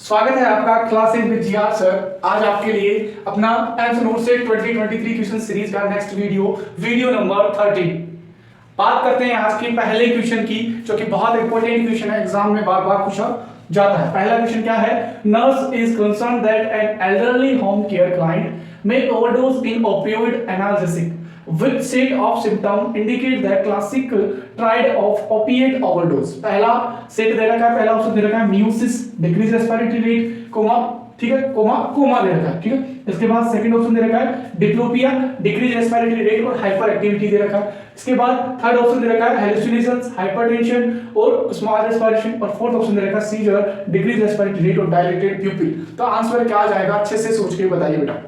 स्वागत है आपका क्लास 8 विद जीआर सर। आज आपके लिए अपना टेंथ नोट से 2023 क्वेश्चन सीरीज का नेक्स्ट वीडियो नंबर 13। बात करते हैं आज के पहले क्वेश्चन की, जो कि बहुत इंपॉर्टेंट क्वेश्चन है, एग्जाम में बार बार पूछा जाता है। पहला क्वेश्चन क्या है? Nurse is concern that an elderly home care client may overdose in opioid analgesic which set of symptom indicate the classic triad of opiate overdose। पहला सेट दे रखा है, पहला ऑप्शन दे रखा है miosis, decrease respiratory rate, coma, ठीक है, कोमा दे रखा है, ठीक है। इसके बाद सेकंड ऑप्शन दे रखा है डिप्लोपिया, डिक्रीज रेस्पिरेटरी रेट और हाइपर एक्टिविटी दे रखा है। इसके बाद थर्ड ऑप्शन दे रखा है हेलुसिनेशंस, हाइपरटेंशन और स्मॉल रेस्पिरेशन और फोर्थ ऑप्शन दे रखा है सीजर, डिक्रीज रेस्पिरेटरी रेट और डायलेटेड प्यूपिल। तो आंसर क्या आ जाएगा? अच्छे से सोच के बताइए बेटा।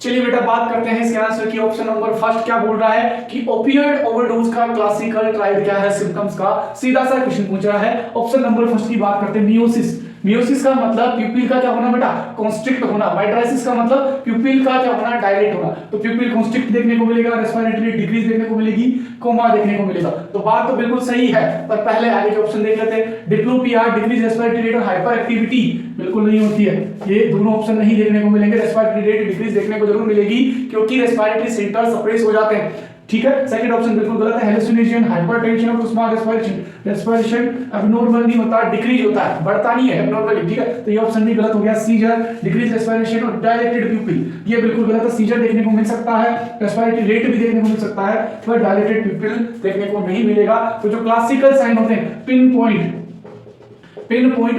चलिए बेटा बात करते हैं इसके आंसर की। ऑप्शन नंबर फर्स्ट क्या बोल रहा है कि ओपियोइड ओवरडोज का क्लासिकल ट्राइड क्या है सिम्टम्स का, सीधा सा क्वेश्चन पूछ रहा है। ऑप्शन नंबर फर्स्ट की बात करते हैं मियोसिस। मियोसिस का मतलब प्यूपिल का क्या होना बेटा? कॉन्स्ट्रिक्ट होना। माइट्राइसिस का मतलब प्यूपिल का क्या होना? डायलेट होना। तो प्यूपिल कॉन्स्ट्रिक्ट देखने को मिलेगा, रेस्पिरेटरी डिक्रीज देखने को मिलेगी, कोमा देखने को मिलेगा। तो बात तो बिल्कुल सही है, पर पहले आगे के ऑप्शन देख लेते हैं। डिप्लोपिया, डिक्रीज रेस्पिरेटरी रेट और हाइपर एक्टिविटी बिल्कुल नहीं होती है, ये दोनों ऑप्शन नहीं देखने को मिलेंगे। रेस्पिरेटरी रेट डिक्रीज देखने को जरूर मिलेगी क्योंकि रेस्पिरेटरी सेंटर सप्रेस हो जाते हैं, ठीक है। सेकंड ऑप्शन बिल्कुल गलत है। हेलुसिनेशन, हाइपरटेंशन और स्मॉल रेस्पिरेशन, रेस्पिरेशन एब्नॉर्मल नहीं होता, डिक्रीज होता है, बढ़ता नहीं है एब्नॉर्मली, ठीक है। तो ये ऑप्शन भी गलत हो गया। सीजर, डिक्रीज रेस्पिरेशन और डायलेटेड प्यूपिल, ये बिल्कुल गलत है। सीजर देखने को मिल सकता है, रेस्पिरेटरी रेट भी देखने को मिल सकता है, पर डायलेटेड प्यूपिल देखने को नहीं मिलेगा। तो जो क्लासिकल साइन होते हैं, पिन पॉइंट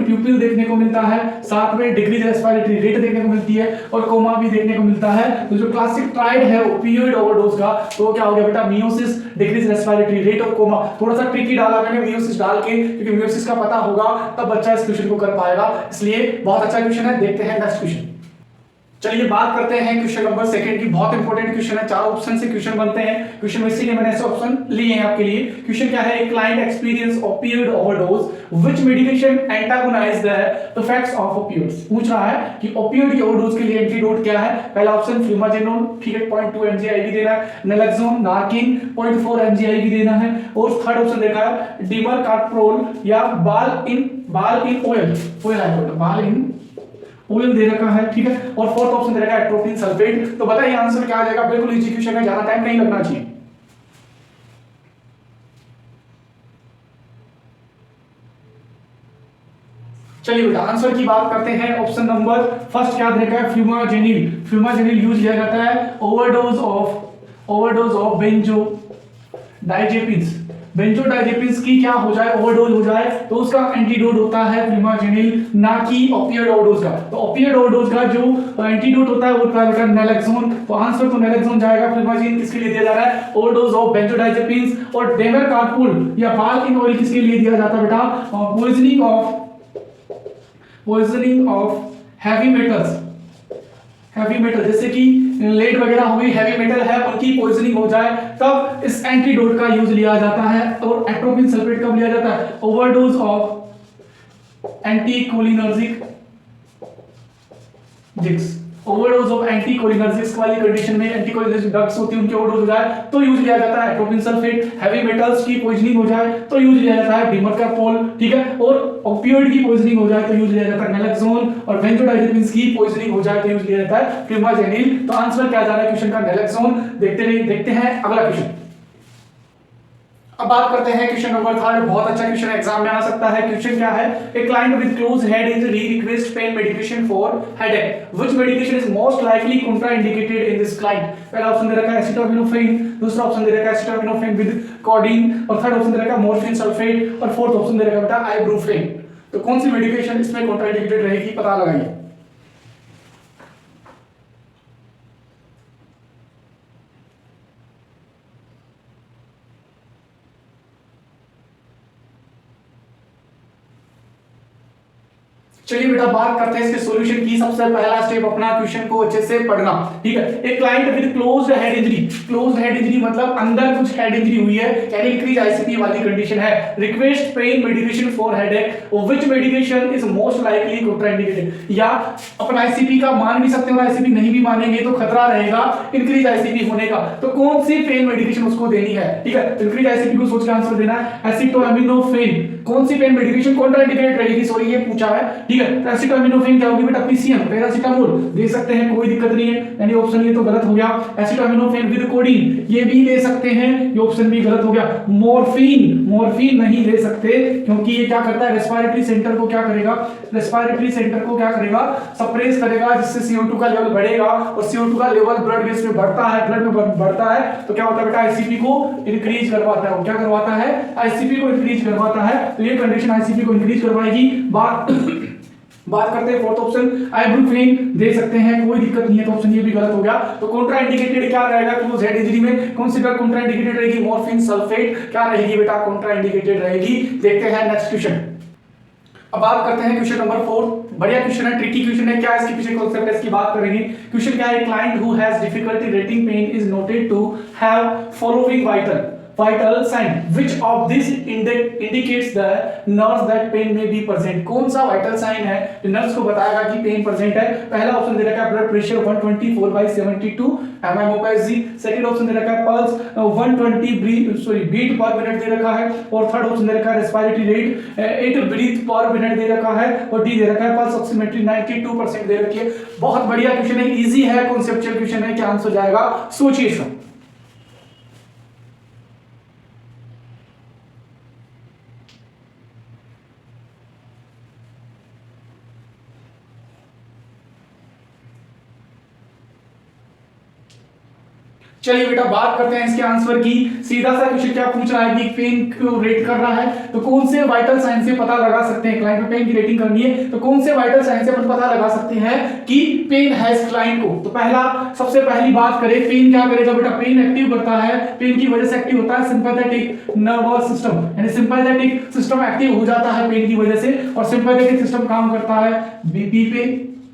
प्यूपिल देखने को मिलता है, साथ में डिक्रीज रेस्पिरेटरी रेट देखने को मिलती है और कोमा भी देखने को मिलता है। तो जो क्लासिक ट्राइड है ओपियोइड ओवरडोज का, तो क्या हो गया बेटा? मियोसिस, डिक्रीज रेस्पिरेटरी रेट और कोमा। थोड़ा सा ट्रिकी डाला मैंने मियोसिस डाल के, क्योंकि मियोसिस का पता होगा तब बच्चा इस क्वेश्चन को कर पाएगा, इसलिए बहुत अच्छा क्वेश्चन है। देखते हैं नेक्स्ट क्वेश्चन। चलिए बात करते हैं क्वेश्चन नंबर सेकंड की। बहुत इंपॉर्टेंट क्वेश्चन है, चार ऑप्शन से क्वेश्चन बनते हैं क्वेश्चन में, इसीलिए मैंने ऐसे ऑप्शन लिए हैं आपके लिए। क्वेश्चन क्या है? Client experience opioid overdose which medication antagonize the effects of opioids. पूछ रहा है कि ओपियोइड की ओवरडोज के लिए एंटीडोट क्या है। पहला ऑप्शन फ्लूमाजेनोन, ठीक है, 0.2 mg देना है। नैलोक्सोन, नार्किन 0.4 mg देना है। और थर्ड ऑप्शन देखा है डिमरकार्प्रोल या बाल इन ऑयल ऑयल दे रखा है, ठीक है। और फोर्थ ऑप्शन दे रखा है एट्रोपिन सल्फेट। तो बताइए आंसर क्या आ जाएगा? बिल्कुल इजी क्वेश्चन है, ज्यादा टाइम नहीं लगना चाहिए। चलिए बेटा आंसर की बात करते हैं। ऑप्शन नंबर फर्स्ट क्या दे रखा है? फ्यूमाजेनिल यूज किया जाता है ओवरडोज ऑफ बेंजोडाइजेपिन्स की क्या हो जाए? ओवरडोज हो जाए तो उसका एंटीडोट होता है फ्लूमाजेनिल, ना कि ओपियोइड ओवरडोज का। तो ओपियोइड ओवरडोज का जो एंटीडोट होता है वो क्या होता है? नैलोक्सोन। तो आंसर तो नैलोक्सोन जाएगा। फ्लूमाजेनिल किसके लिए दिया जा रहा है? Overdose of benzodiazepines. और डेमरकार्पोल या बाल इन ऑयल किसके लिए दिया जाता है बेटा? पॉइजनिंग ऑफ हैवी मेटल, जैसे कि लेड वगैरह हो गई, हैवी मेटल है, उनकी पॉइजनिंग हो जाए तब इस एंटीडोट का यूज लिया जाता है। और एट्रोपिन सल्फेट कब लिया जाता है? Overdose of anticholinergic drugs, overdose of anticholinergics वाली कंडीशन में एंटीकोलिनर्जिक ड्रग्स होती है, उनके ओवरडोज हो जाए तो यूज लिया जाता है एट्रोपिन सल्फेट। हैवी मेटल्स की पॉइजनिंग हो जाए तो यूज लिया जाता है डिमरकार्पोल, ठीक है। और ओपियोइड की पॉइजनिंग हो जाए तो यूज लिया जाता है नैलोक्सोन। और बेंजोडाइजेपिन्स की पॉइजनिंग हो जाए तो यूज लिया जाता है फ्लूमाजेनिल। तो आंसर क्या जा रहा है क्वेश्चन का? नैलोक्सोन। देखते हैं अगला क्वेश्चन। अब बात करते हैं क्वेश्चन नंबर थर्ड। बहुत अच्छा क्वेश्चन एग्जाम में आ सकता है। क्वेश्चन क्या है? A client with close head is request pain medication for headache which medication is most likely contraindicated in this client. पहला ऑप्शन दे रखा है एसिटामिनोफेन, दूसरा ऑप्शन दे रखा है एसिटामिनोफेन विद कोडीन, और थर्ड ऑप्शन दे रखा है मॉर्फिन सल्फेट, और फोर्थ ऑप्शन दे रखा है बेटा आइब्रूफ्रेन। तो कौन सी मेडिकेशन इसमें कंट्राइंडिकेटेड रहेगी? पता लगाइए। चलिए बेटा बात करते हैं इसके सॉल्यूशन की। सबसे पहला स्टेप अपना क्वेश्चन को अच्छे से पढ़ना, ठीक है। एक client with closed head injury, closed head injury मतलब अंदर कुछ हेड इंजरी हुई है, यानी इंक्रीज आईसीपी वाली कंडीशन है। Request pain medication for headache, which medication is most likely contraindicated, या अपन आईसीपी का मान भी सकते हैं और आईसीपी नहीं भी मानेंगे तो खतरा रहेगा इंक्रीज आईसीपी होने का। तो कौन सी पेन मेडिकेशन उसको देनी है, ठीक है। इंक्रीज आईसीपी को सोच के आंसर देना है। एसिटामिनोफेन, कौन सी पेन मेडिकेशन कॉन्ट्राइंडिकेटेड रहेगी, सॉरी ये पूछा है, ठीक है। तो एसिटामिनोफेन क्या होगी बेटा, पीसीएम, पैरासिटामोल दे सकते हैं, कोई दिक्कत नहीं है, यानी ऑप्शन ये तो गलत हो गया। एसिटामिनोफेन विद कोडीन ये भी ले सकते हैं, ये ऑप्शन भी गलत हो गया। मॉर्फिन, मॉर्फिन नहीं ले सकते क्योंकि ये क्या करता है, रेस्पिरेटरी सेंटर को क्या करेगा, रेस्पिरेटरी सेंटर को क्या करेगा, सप्रेस करेगा, जिससे CO2 का लेवल बढ़ेगा और CO2 का लेवल ब्लड गैस में बढ़ता है, ब्लड में बढ़ता है तो क्या होता है बेटा, आईसीपी को इंक्रीज करवाता है। वो क्या करवाता है, आईसीपी को इंक्रीज करवाता है, तो ये कंडीशन आईसीपी को इंक्रीज करवाएगी। बात करते हैं फोर्थ ऑप्शन, आइबुप्रोफेन दे सकते हैं, कोई दिक्कत नहीं है, तो ऑप्शन ये भी गलत हो गया। तो कॉन्ट्राइंडिकेटेड क्या रहेगा, क्लोज हेड इंजरी में कौन सी ड्रग कॉन्ट्राइंडिकेटेड रहेगी, मॉर्फिन सल्फेट क्या रहेगी बेटा, कॉन्ट्राइंडिकेटेड रहेगी। देखते हैं नेक्स्ट क्वेश्चन। अब बात करते हैं क्वेश्चन नंबर 4। बढ़िया क्वेश्चन है, ट्रिकी क्वेश्चन है, क्या इसके पीछे कॉन्सेप्ट है इसकी बात करेंगे। क्वेश्चन क्या है, client who has difficulty rating pain is noted to have following vital sign, which of this indicates the nurse that pain may be present, कौन सा vital sign है जो नर्स को बताएगा कि पेन प्रेजेंट है। पहला ऑप्शन दे रखा है ब्लड प्रेशर 124/72 हेमोपैथी, सेकंड ऑप्शन दे रखा है पल्स 120 बीट पर मिनट दे रखा है, और थर्ड ऑप्शन दे रखा है respiratory rate 8 breath per minute दे रखा है, और डी दे रखा है पल्स ऑक्सीमेट्री 92% दे रखी है। बहुत बढ़िया क्वेश्चन है, इजी है, कॉन्सेप्चुअल क्वेश्चन है, क्या आंसर जाएगा सोचिए इसका। चलिए बेटा बात करते हैं इसके आंसर की। सीधा सा क्वेश्चन क्या पूछ रहा है कि पेन को रेट कर रहा है, तो कौन से वाइटल साइन से पता लगा सकते हैं, क्लाइंट को पेन की रेटिंग करनी है तो कौन से वाइटल साइन से अपन पता लगा सकते हैं कि पेन है इस क्लाइंट को। तो पहला सबसे पहली बात करें, पेन क्या करेगा बेटा, पेन एक्टिव करता है, पेन की वजह से एक्टिव होता है सिंपैथेटिक नर्वस सिस्टम, यानी सिंपैथेटिक सिस्टम एक्टिव हो जाता है पेन की वजह से, और सिंपैथेटिक सिस्टम काम करता है बीपी पे,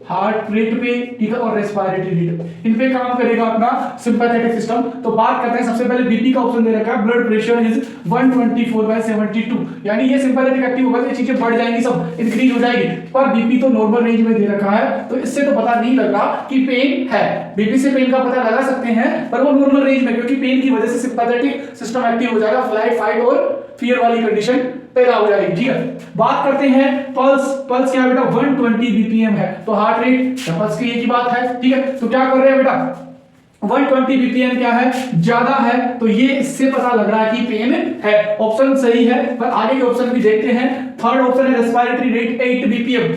हार्ट रेट पे, ठीक है, और रेस्पिरेटरी रेट, इन पे काम करेगा अपना सिंपैथेटिक सिस्टम। तो बात करते हैं सबसे पहले बीपी का ऑप्शन दे रखा है, ब्लड प्रेशर इज 124/72, यानी ये सिंपैथेटिक एक्टिव होगा तो ये चीजें बढ़ जाएंगी, सब इंक्रीज हो जाएगी, पर बीपी तो नॉर्मल रेंज में दे रखा है, तो इससे तो पता नहीं लग रहा कि पेन है। बीपी से पेन का पता लगा सकते हैं पर वो नॉर्मल रेंज में, क्योंकि पेन की वजह से सिंपैथेटिक सिस्टम एक्टिव हो जाएगा, फ्लाइट फाइट और फियर वाली कंडीशन पैदा हो जाएगी, ठीक है। बात करते हैं पल्स, पल्स क्या है बेटा 120 बीपीएम है, तो हार्ट रेट पल्स की एक ही बात है, ठीक है। तो क्या कर रहे हैं बेटा 120 बीपीएम क्या है, ज्यादा है, तो ये इससे पता लग रहा है कि पेन है, ऑप्शन सही है। पर आगे के ऑप्शन भी देखते हैं। थर्ड ऑप्शन है respiratory rate 8 BPM,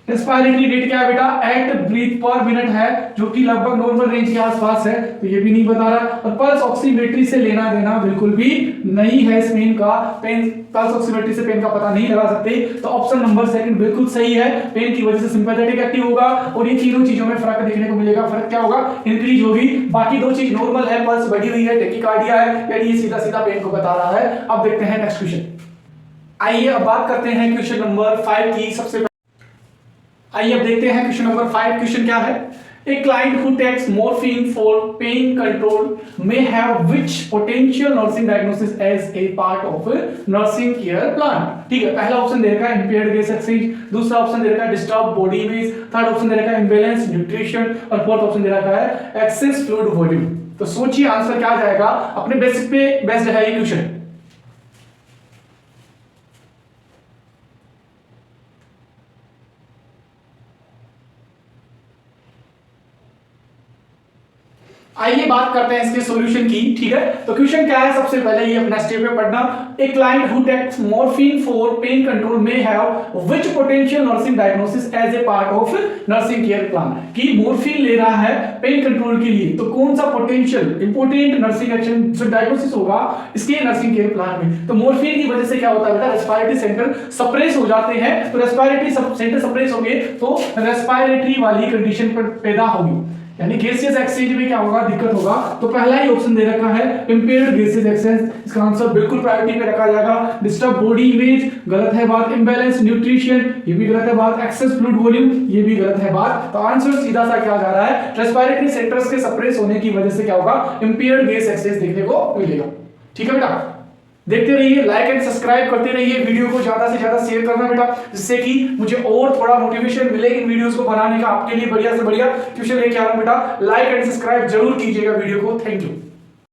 respiratory rate क्या है बेटा 8 ब्रीथ पर मिनट है, जो कि लगभग नॉर्मल रेंज के आसपास है, तो ये भी नहीं बता रहा। और पल्स ऑक्सीमेट्री से लेना देना बिल्कुल भी नहीं है इस पेन का, पेन पल्स ऑक्सीमेट्री से पेन का पता नहीं लगा सकते, तो ऑप्शन नंबर सेकंड बिल्कुल सही है। पेन की वजह से सिंपैथेटिक एक्टिव होगा और ये तीनों चीजों में फर्क देखने को मिलेगा। फर्क क्या होगा, इंक्रीज होगी, बाकी दो चीज नॉर्मल है, पल्स बढ़ी हुई है, टेकिकार्डिया है, यानी ये सीधा सीधा पेन को बता रहा है। अब देखते हैं नेक्स्ट क्वेश्चन। आइए अब बात करते हैं क्वेश्चन नंबर 5 की। सबसे आइए अब देखते हैं क्वेश्चन नंबर 5। क्वेश्चन क्या है, A client who takes morphine for pain control may have which potential nursing diagnosis as a part of a nursing care plan। ठीक है, पहला ऑप्शन दे रखा है impaired gas exchange, दूसरा ऑप्शन दे रखा है disturbed body weight, third option दे रखा है imbalanced nutrition, और फोर्थ ऑप्शन दे रखा है excess fluid volume। तो सोचिए आंसर क्या जाएगा, अपने बेसिक पे बेस्ड है ये क्वेश्चन। आइए बात करते हैं इसके सॉल्यूशन की, ठीक है। तो क्वेश्चन क्या है, सबसे पहले ये अपना स्टेप पे पढ़ना। A client who takes morphine for pain control may have which potential nursing diagnosis as a part of nursing care plan, कि मॉर्फिन ले रहा है पेन कंट्रोल के लिए, तो कौन सा पोटेंशियल इंपॉर्टेंट नर्सिंग एक्शन जो डायग्नोसिस होगा इसके नर्सिंग केयर प्लान में। तो मॉर्फिन की वजह से क्या होता है बेटा, रेस्पिरेटरी सेंटर सप्रेस हो जाते हैं, तो रेस्पिरेटरी सेंटर सप्रेस होंगे तो रेस्पिरेटरी वाली कंडीशन पर पैदा होगी, यानी गैसियस एक्सचेंज में क्या होगा, दिक्कत होगा। तो पहला ही ऑप्शन दे रखा है इंपेयर्ड गैसियस एक्सचेंज, इसका आंसर बिल्कुल प्रायोरिटी पे रखा जाएगा। डिस्टर्ब बॉडी इमेज, गलत है बात। इम्बैलेंस न्यूट्रिशन, ये भी गलत है बात। एक्सेस फ्लूइड वॉल्यूम, ये भी गलत है बात। तो आंसर सीधा सा क्या जा रहा है, रेस्पिरेटरी सेंटर्स के सप्रेस होने की वजह से क्या होगा, इंपेयर्ड गैस एक्सचेंज देखने को मिलेगा। ठीक है बेटा, देखते रहिए, लाइक एंड सब्सक्राइब करते रहिए, वीडियो को ज्यादा से ज्यादा शेयर करना बेटा, जिससे कि मुझे और थोड़ा मोटिवेशन मिले इन वीडियोस को बनाने का। आपके लिए बढ़िया से बढ़िया ट्यूशन लेके आ रहा हूं बेटा। लाइक एंड सब्सक्राइब जरूर कीजिएगा वीडियो को। Thank you.